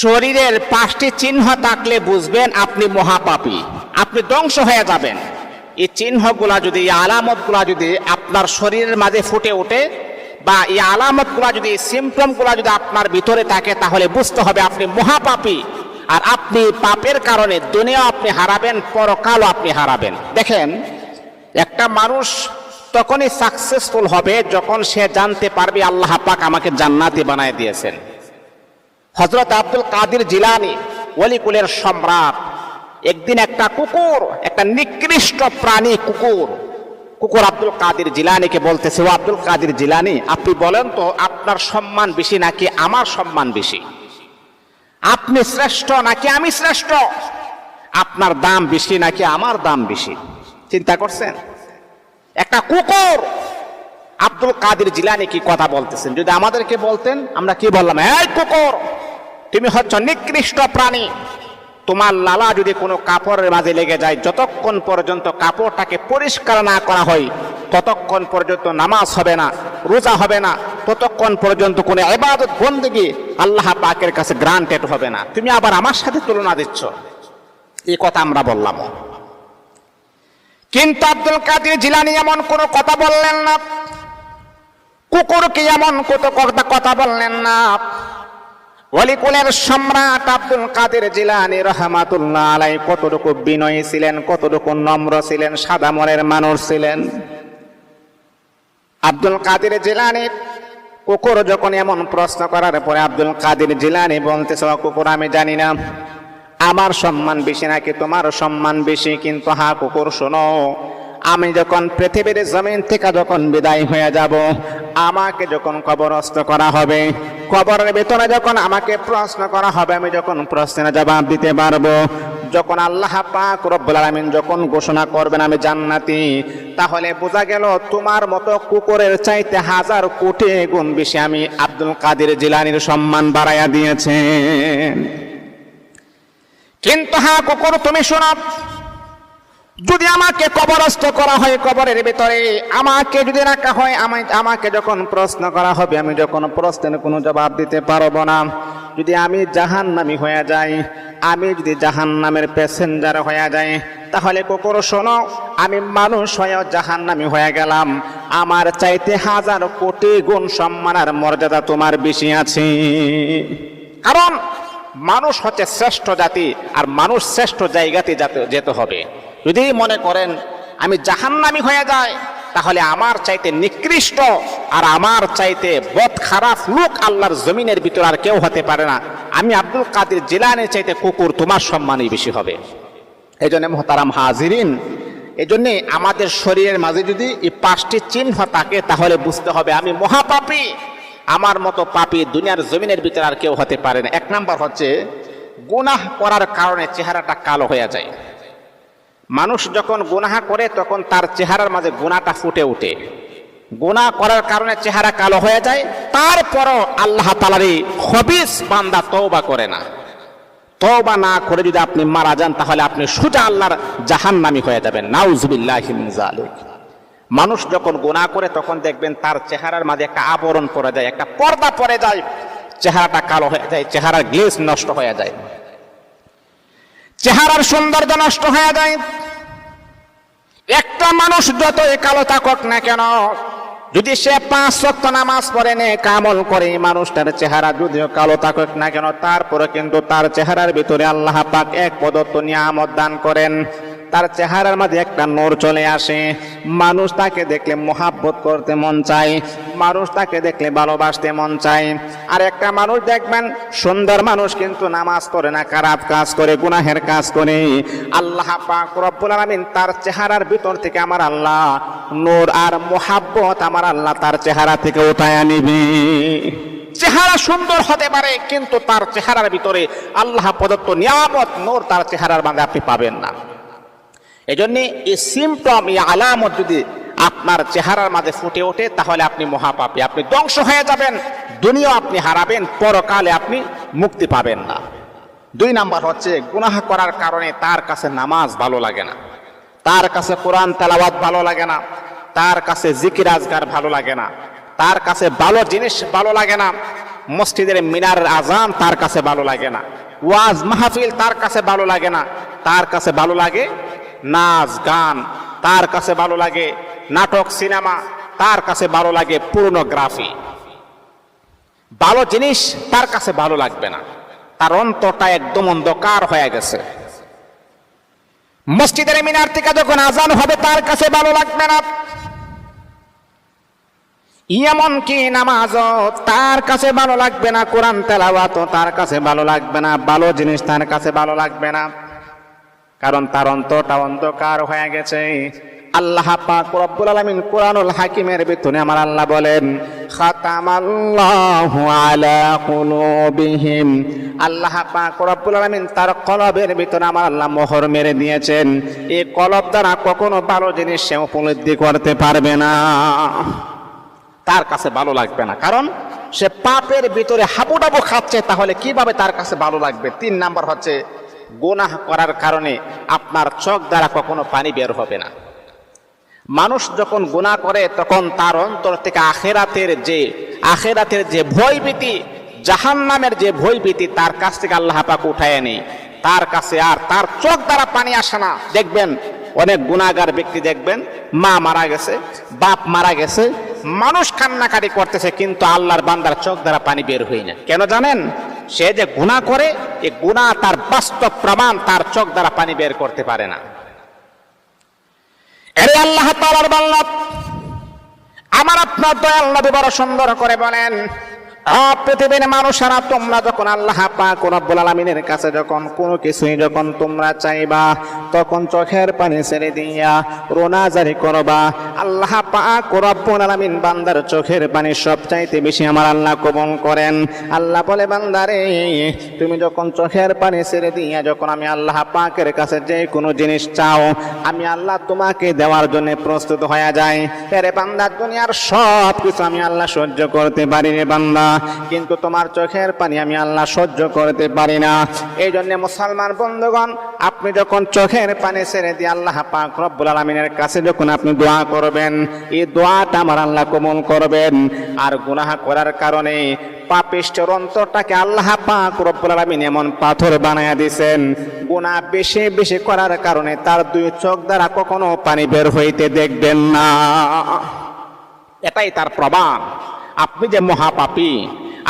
শরীরের 5টি চিহ্ন থাকলে বুঝবেন আপনি মহাপাপী, আপনি ধ্বংস হয়ে যাবেন। এই চিহ্নগুলা যদি, এই আলামতগুলা যদি আপনার শরীরের মাঝে ফুটে ওঠে, বা এই আলামতগুলা যদি, সিমটমগুলা যদি আপনার ভিতরে থাকে, তাহলে বুঝতে হবে আপনি মহাপাপী। আর আপনি পাপের কারণে দুনিয়া আপনি হারাবেন, পরকালও আপনি হারাবেন। দেখেন, একটা মানুষ তখনই সাকসেসফুল হবে যখন সে জানতে পারবে আল্লাহ পাক আমাকে জান্নাতি বানায় দিয়েছেন। হযরত আব্দুল কাদের জিলানী, ওলিকুলের সম্রাট, একদিন একটা কুকুর, একটা নিকৃষ্ট প্রাণী কুকুর আব্দুল কাদের জিলানীকে বলতেছে, ও আব্দুল কাদের জিলানী, আপনি বলেন তো আপনার সম্মান বেশি নাকি আমার সম্মান বেশি? আপনি শ্রেষ্ঠ নাকি আমি শ্রেষ্ঠ? আপনার দাম বেশি নাকি আমার দাম বেশি? চিন্তা করছেন? একটা কুকুর আব্দুল কাদের জিলানী কি কথা বলতেছেন। যদি আমাদেরকে বলতেন, আমরা কি বললাম? এই কুকুর, তুমি হচ্ছ নিকৃষ্ট প্রাণী। তোমার লালা যদি কোনো কাপড়ের মাঝে লেগে যায়, যতক্ষণ পর্যন্ত কাপড়টাকে পরিষ্কার না করা হয় ততক্ষণ পর্যন্ত নামাজ হবে না, রোজা হবে না, ততক্ষণ পর্যন্ত কোনো ইবাদত বন্দেগী আল্লাহ পাকের কাছে গ্রান্টেড হবে না। তুমি আবার আমার সাথে তুলনা দিচ্ছ, এই কথা আমরা বললাম। কিন্তু আব্দুল কাদের জিলানী এমন কোনো কথা বললেন না, কুকুরকে এমন কথা বললেন না। ওলিকুলের সম্রাট আব্দুল কাদের জিলানী রাহমাতুল্লাহ আলাইহি কতটুকু বিনয়ী ছিলেন, কতটুকু নম্র ছিলেন, সাদা মনের মানুষ ছিলেন। আব্দুল কাদের জিলানী কুকুর যখন এমন প্রশ্ন করার পরে আব্দুল কাদের জিলানী বলতেছে, কুকুর, আমি জানি না আমার সম্মান বেশি নাকি তোমার সম্মান বেশি, কিন্তু হ্যাঁ কুকুর শোনো, আমি যখন পৃথিবীর জমিন থেকে যখন বিদায় হয়ে যাব, আমাকে যখন কবরস্থ করা হবে, কবরের ভিতরে যখন আমাকে প্রশ্ন করা হবে, আমি যখন প্রশ্নের জবাব দিতে পারবো, যখন আল্লাহ পাক রব্বুল আলামিন যখন ঘোষণা করবেন আমি জান্নাতি, তাহলে বোঝা গেল তোমার মতো কুকুরের চাইতে 1000 কোটি গুণ বেশি আমি আব্দুল কাদের জিলানীর সম্মান বাড়াইয়া দিয়েছেন। কিন্তু হ্যাঁ কুকুর, তুমি শোনো, যদি আমাকে কবরস্থ করা হয়, কবরের ভিতরে আমাকে যদি রাখা হয়, আমাকে যখন প্রশ্ন করা হবে, আমি যখন প্রশ্নের কোনো জবাব দিতে পারবো না, যদি আমি জাহান্নামী হয়ে যাই, আমি যদি জাহান্নামের প্যাসেঞ্জার হয়ে যাই, তাহলে কুকুর শোনো, আমি মানুষ হয়েও জাহান্নামী হয়ে গেলাম, আমার চাইতে 1000 কোটি গুণ সম্মান আর মর্যাদা তোমার বেশি আছে। কারণ মানুষ হচ্ছে শ্রেষ্ঠ জাতি, আর মানুষ শ্রেষ্ঠ জায়গাতে যেতে হবে। যদি মনে করেন আমি জাহান্নামী হয়ে যাই, তাহলে আমার চাইতে নিকৃষ্ট আর আমার চাইতে বদ খারাপ লোক আল্লাহর জমিনের ভিতর আর কেউ হতে পারে না। আমি আব্দুল কাদের জিলানীর চাইতে কুকুর তোমার সম্মানই বেশি হবে। এই জন্য মুহতারাম হাজিরিন, এই জন্যে আমাদের শরীরের মাঝে যদি এই 5টি চিহ্ন থাকে, তাহলে বুঝতে হবে আমি মহাপাপী, আমার মতো পাপী দুনিয়ার জমিনের ভিতরে আর কেউ হতে পারে না। 1 নাম্বার হচ্ছে গুনাহ করার কারণে চেহারাটা কালো হয়ে যায়। মানুষ যখন গুনাহ করে তখন তার চেহারার মাঝে গুনাহটা ফুটে ওঠে। গুনাহ করার কারণে চেহারা কালো হয়ে যায়, তারপরও আল্লাহ তাআলার এই খবিস বান্দা তওবা করে না। তওবা না করে যদি আপনি মারা যান, তাহলে আপনি সোজা আল্লাহর জাহান্নামী হয়ে যাবেন। নাউযুবিল্লাহি মিন যালিক। মানুষ যখন গুনাহ করে তখন দেখবেন তার চেহারার মাঝে একটা আবরণ পড়ে যায়, একটা পর্দা পড়ে যায়, চেহারাটা কালো হয়ে যায়, চেহারার গ্লেজ নষ্ট হয়ে যায়, চেহারার সৌন্দর্য নষ্ট হয়ে যায়। একটা মানুষ যতই কালো থাকুক না কেন, যদি সে 5 ওয়াক্ত নামাজ পড়ে, নেক আমল করে, মানুষটার চেহারা যদিও কালো থাকুক না কেন, তারপরে কিন্তু তার চেহারার ভিতরে আল্লাহ পাক এক প্রদত্ত নিয়ামত দান করেন। তার চেহারার মাঝে একটা নূর চলে আসে, মানুষ তাকে দেখলে মোহাব্বত করতে মন চায়, মানুষ তাকে দেখলে ভালোবাসতে মন চায়। আর একটা মানুষ দেখবেন সুন্দর মানুষ কিন্তু নামাজ পড়ে না, খারাপ কাজ করে, গুনাহের কাজ করে, আল্লাহ পাক রব্বুল আলামিন তার চেহারার ভিতর থেকে আমার আল্লাহ নূর আর মোহাব্বত আমার আল্লাহ তার চেহারা থেকে উঠায় নিবে। চেহারা সুন্দর হতে পারে, কিন্তু তার চেহারার ভিতরে আল্লাহ প্রদত্ত নিয়ামত নূর তার চেহারার মধ্যে আপনি পাবেন না। এই জন্যে এই সিমটম, এই আলামত যদি আপনার চেহারার মাঝে ফুটে ওঠে, তাহলে আপনি মহাপাপী, আপনি ধ্বংস হয়ে যাবেন, দুনিয়া আপনি হারাবেন, পরকালে আপনি মুক্তি পাবেন না। 2 নাম্বার হচ্ছে গুনাহ করার কারণে তার কাছে নামাজ ভালো লাগে না, তার কাছে কোরআন তেলাওয়াত ভালো লাগে না, তার কাছে জিকির আজকার ভালো লাগে না, তার কাছে ভালো জিনিস ভালো লাগে না। মসজিদের মিনারের আজান তার কাছে ভালো লাগে না। ওয়াজ মাহফিল তার কাছে ভালো লাগে না। তার কাছে ভালো লাগে নাচ গান, তার কাছে ভালো লাগে নাটক সিনেমা, তার কাছে ভালো লাগে পর্নোগ্রাফি। ভালো জিনিস তার কাছে ভালো লাগবে না। তার অন্তরটা একদম অন্ধকার হয়ে গেছে। মসজিদের মিনার থেকে যখন আজান হবে তার কাছে ভালো লাগবে না। এমনকি নামাজও তার কাছে ভালো লাগবে না, কোরআন তেলাওয়াতও তার কাছে ভালো লাগবে না, ভালো জিনিস তার কাছে ভালো লাগবে না। কারণ তার অন্তরটা অন্ধকার হয়ে গেছে। আল্লাহ পাক রব্বুল আলামিন কোরআনুল হাকিমের ভিতরে আমার আল্লাহ বলেন, খাতামাল্লাহু আলা কুলুবিহিম। আল্লাহ পাক রব্বুল আলামিন তার কলবের ভিতরে আমার আল্লাহ মোহর মেরে দিয়েছেন। এই কলব দ্বারা কখনো ভালো জিনিস সে উপলব্ধি করতে পারবে না, তার কাছে ভালো লাগবে না। কারণ সে পাপের ভিতরে হাবুডাবু খাচ্ছে, তাহলে কিভাবে তার কাছে ভালো লাগবে? 3 নাম্বার হচ্ছে গুনাহ করার কারণে আপনার চোখ দ্বারা কখনো পানি বের হবে না। মানুষ যখন গুনাহ করে তখন তার অন্তর থেকে আখেরাতের যে ভয়ভীতি, জাহান্নামের যে ভয়ভীতি তার কাছ থেকে আল্লাহ পাক উঠায় নেই। তার কাছে আর তার চোখ দ্বারা পানি আসে না। দেখবেন অনেক গুনাহগার ব্যক্তি, দেখবেন মা মারা গেছে, বাপ মারা গেছে, মানুষ কান্নাকাটি করতেছে, কিন্তু আল্লাহর বান্দার চোখ দ্বারা পানি বের হয় না। কেন জানেন? সে যে গুনাহ করে, এই গুনাহ তার বাস্তব প্রমাণ তার চোখ দ্বারা পানি বের করতে পারে না। আরে আল্লাহ তাআলার বান্দা, আমার আপনার দয়াল নবী বড় সুন্দর করে বলেন, পৃথিবীর মানুষেরা তোমরা যখন আল্লাহ পাক রব্বুল আলামিনের কাছে যখন কোনো কিছুই যখন তোমরা চাইবা, তখন চোখের পানি ছেড়ে দিয়া রোনাজারি করবা। আল্লাহ পাক রব্বুল আলামিন বান্দার চোখের পানি সবচাইতে বেশি আমার আল্লাহ কবুল করেন। আল্লাহ বলে, বান্দারে তুমি যখন চোখের পানি ছেড়ে দিয়া যখন আমি আল্লাহ পাকের কাছে যে কোনো জিনিস চাও, আমি আল্লাহ তোমাকে দেওয়ার জন্য প্রস্তুত হয়ে যায়। আরে বান্দা, দুনিয়ার সব কিছু আমি আল্লাহ সহ্য করতে পারি রে বান্দা, কিন্তু তোমার চোখের পানি আমি আল্লাহ সহ্য করতে পারি না। এই জন্য মুসলমান বন্ধুগণ, আপনি যখন চোখের পানি ছেড়ে দিয়ে আল্লাহ পাক রব্বুল আলামিনের কাছে যখন আপনি দোয়া করবেন, এই দোয়াটা আমার আল্লাহ কবুল করবেন। আর গুনাহ করার কারণে পাপিষ্ঠের অন্তরটাকে আল্লাহ পাক রব্বুল আলামিন এমন পাথর বানায়া দিয়েছেন, গুনাহ বেশি বেশি করার কারণে তার 2 চোখ দ্বারা কখনো পানি বের হইতে দেখবেন না। এটাই তার প্রমাণ। আপনি যে মহাপাপী,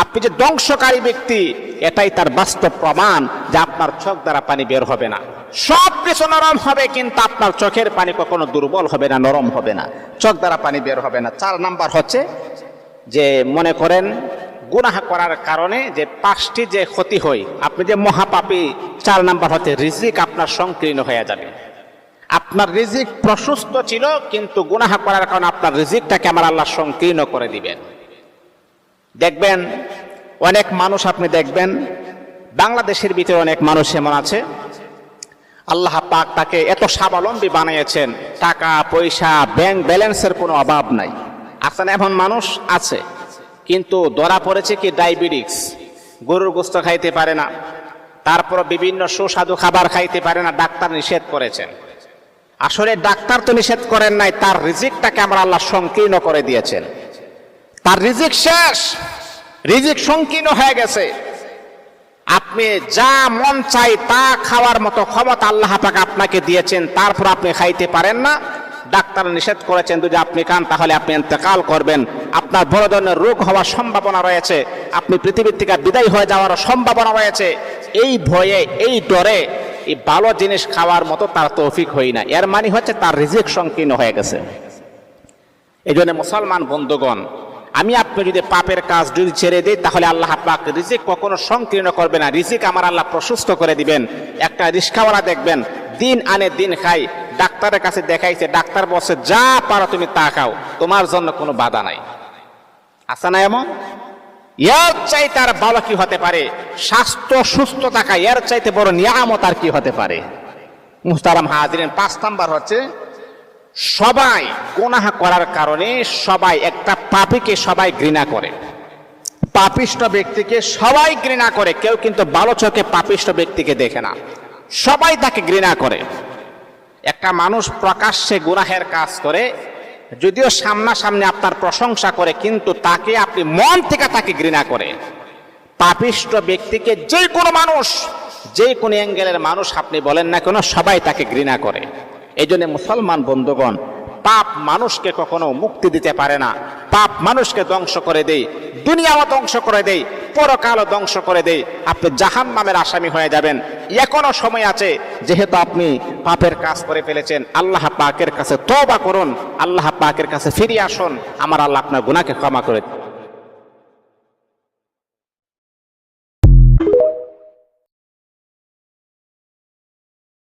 আপনি যে ধ্বংসকারী ব্যক্তি, এটাই তার বাস্তব প্রমাণ যে আপনার চোখ দ্বারা পানি বের হবে না। সব কিছু নরম হবে, কিন্তু আপনার চোখের পানি কখনো দুর্বল হবে না, নরম হবে না, চোখ দ্বারা পানি বের হবে না। 4 নাম্বার হচ্ছে যে মনে করেন গুনাহ করার কারণে যে 5টি যে ক্ষতি হয়, আপনি যে মহাপাপী, 4 নাম্বার হচ্ছে রিজিক আপনার সংকীর্ণ হয়ে যাবে। আপনার রিজিক প্রশস্ত ছিল, কিন্তু গুনাহ করার কারণে আপনার রিজিকটাকে আমার আল্লাহ সংকীর্ণ করে দিবেন। দেখবেন অনেক মানুষ, আপনি দেখবেন বাংলাদেশের ভিতরে অনেক মানুষ এমন আছে, আল্লাহ পাক তাকে এত স্বাবলম্বী বানিয়েছেন, টাকা পয়সা ব্যাংক ব্যালেন্সের কোনো অভাব নাই। আসলে এমন মানুষ আছে, কিন্তু ধরা পড়েছে কি ডায়াবেটিস, গরুর গোশত খাইতে পারে না, তারপর বিভিন্ন সুস্বাদু খাবার খাইতে পারে না, ডাক্তার নিষেধ করেছেন। আসলে ডাক্তার তো নিষেধ করেন নাই, তার রিজিকটাকে আমরা আল্লাহ সংকীর্ণ করে দিয়েছেন। তার রিজিক শেষ, রিজিক সংকীর্ণ হয়ে গেছে। আপনি যা মন চাই তা খাওয়ার মতো ক্ষমতা আল্লাহ পাক আপনাকে দিয়েছেন, তারপর আপনি খাইতে পারেন না। ডাক্তার নিষেধ করেছেন, যদি আপনি খান তাহলে আপনি ইন্তেকাল করবেন, আপনার বড় ধরনের রোগ হওয়ার সম্ভাবনা রয়েছে, আপনি পৃথিবীর থেকে বিদায় হয়ে যাওয়ার সম্ভাবনা রয়েছে। এই ভয়ে, এই ডরে এই ভালো জিনিস খাওয়ার মতো তার তৌফিক হয় না। এর মানে হচ্ছে তার রিজিক সংকীর্ণ হয়ে গেছে। এই জন্য মুসলমান বন্ধুগণ, আমি আপনি যদি পাপের কাজ যদি ছেড়ে দিই, তাহলে আল্লাহ পাক রিজিক কখনো সংকীর্ণ করবে না, রিজিক আমার আল্লাহ প্রশস্ত করে দিবেন। একটা রিস্কাওয়ালা দেখবেন দিন আনে দিন খাই, ডাক্তারের কাছে দেখাইছে, ডাক্তার বলছে যা পারো তুমি তা খাও, তোমার জন্য কোনো বাধা নাই। আছে না এমন? এর চাইতে আর ভালো কি হতে পারে? স্বাস্থ্য সুস্থ থাকা এর চাইতে বড় নিয়ামত আর কি হতে পারে? মুহতারাম হাজিরিন, 5 নাম্বার হচ্ছে সবাই গুনাহ করার কারণে সবাই একটা পাপীকে সবাই ঘৃণা করে, পাপিষ্ঠ ব্যক্তিকে সবাই ঘৃণা করে। কেউ কিন্তু ভালো চোখে পাপিষ্ঠ ব্যক্তিকে দেখে না, সবাই তাকে ঘৃণা করে। একটা মানুষ প্রকাশ্যে গুনাহের কাজ করে, যদিও সামনাসামনি আপনার প্রশংসা করে, কিন্তু তাকে আপনি মন থেকে তাকে ঘৃণা করে। পাপিষ্ঠ ব্যক্তিকে যে কোনো মানুষ, যে কোনো অ্যাঙ্গেলের মানুষ আপনি বলেন না কেন, সবাই তাকে ঘৃণা করে। এই জন্য মুসলমান বন্ধুগণ, পাপ মানুষকে কখনো মুক্তি দিতে পারে না। পাপ মানুষকে ধ্বংস করে দেয়, দুনিয়াও ধ্বংস করে দেয়, পরকালও ধ্বংস করে দেয়। আপনি জাহান্নামের আসামি হয়ে যাবেন। এখনো সময় আছে, যেহেতু আপনি পাপের কাজ করে ফেলেছেন, আল্লাহ পাকের কাছে তওবা করুন, আল্লাহ পাকের কাছে ফিরে আসুন। আমার আল্লাহ আপনার গুনাহকে ক্ষমা করে